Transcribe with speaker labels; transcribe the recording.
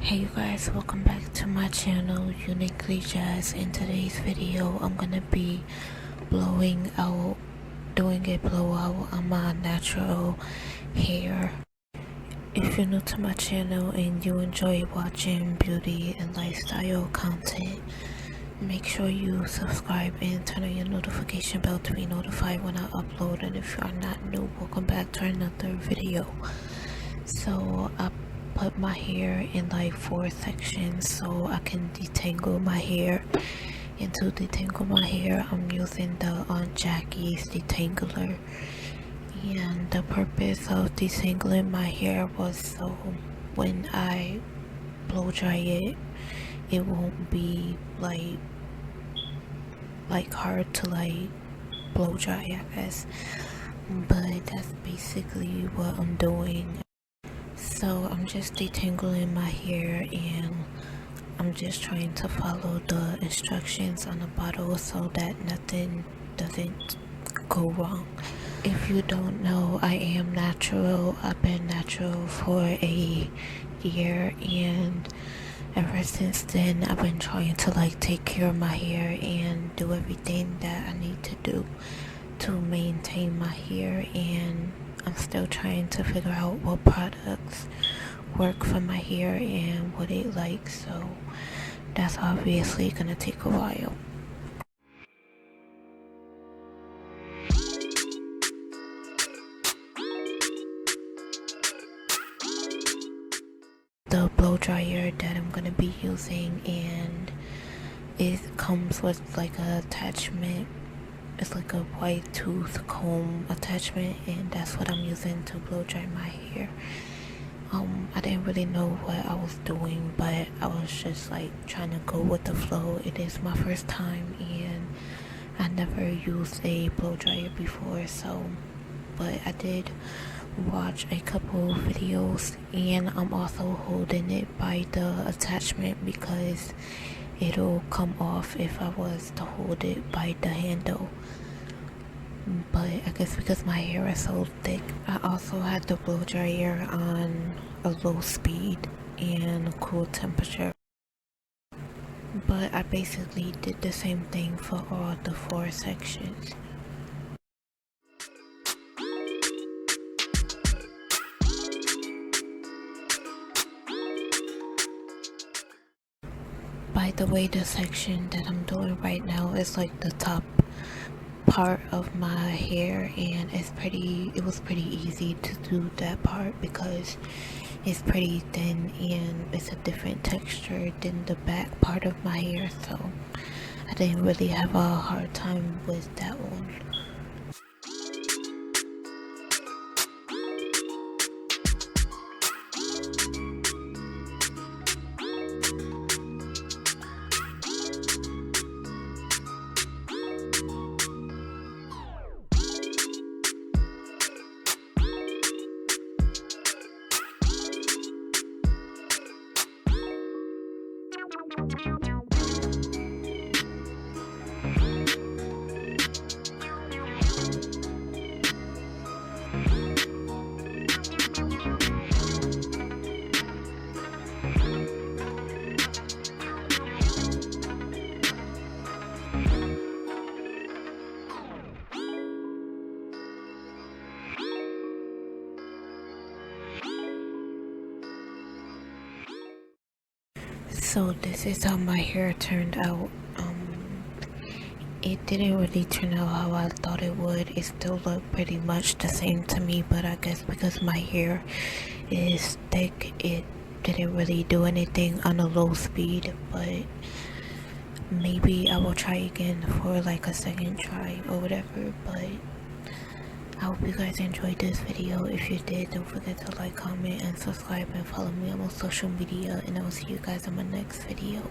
Speaker 1: Hey you guys, welcome back to my channel, Uniquely Jazz. In today's video, I'm gonna be doing a blowout on my natural hair. If you're new to my channel and you enjoy watching beauty and lifestyle content, make sure you subscribe and turn on your notification bell to be notified when I upload. And if you are not new, welcome back to another video. So I put my hair in like 4 sections so I can detangle my hair. And to detangle my hair, I'm using the Aunt Jackie's detangler. And the purpose of detangling my hair was so when I blow dry it, it won't be like hard to blow dry, I guess. But that's basically what I'm doing. So I'm just detangling my hair and I'm just trying to follow the instructions on the bottle so that nothing doesn't go wrong. If you don't know, I am natural. I've been natural for a year, and ever since then I've been trying to take care of my hair and do everything that I need to do to maintain my hair. And I'm still trying to figure out what products work for my hair and what it likes, so that's obviously gonna take a while. The blow dryer that I'm gonna be using, and it comes with like a attachment. It's like a white tooth comb attachment, and that's what I'm using to blow dry my hair. I didn't really know what I was doing, but I was just trying to go with the flow. It is my first time and I never used a blow dryer before, but I did watch a couple videos, and I'm also holding it by the attachment because it'll come off if I was to hold it by the handle. But I guess because my hair is so thick, I also had the blow dryer on a low speed and cool temperature. But I basically did the same thing for all the 4 sections. By the way, the section that I'm doing right now is like the top part of my hair, and it was pretty easy to do that part because it's pretty thin and it's a different texture than the back part of my hair, so I didn't really have a hard time with that one. So this is how my hair turned out. It didn't really turn out how I thought it would. It still looked pretty much the same to me, but I guess because my hair is thick, it didn't really do anything on a low speed. But maybe I will try again for a second try or whatever. But I hope you guys enjoyed this video. If you did, don't forget to like, comment, and subscribe, and follow me on my social media, and I will see you guys in my next video.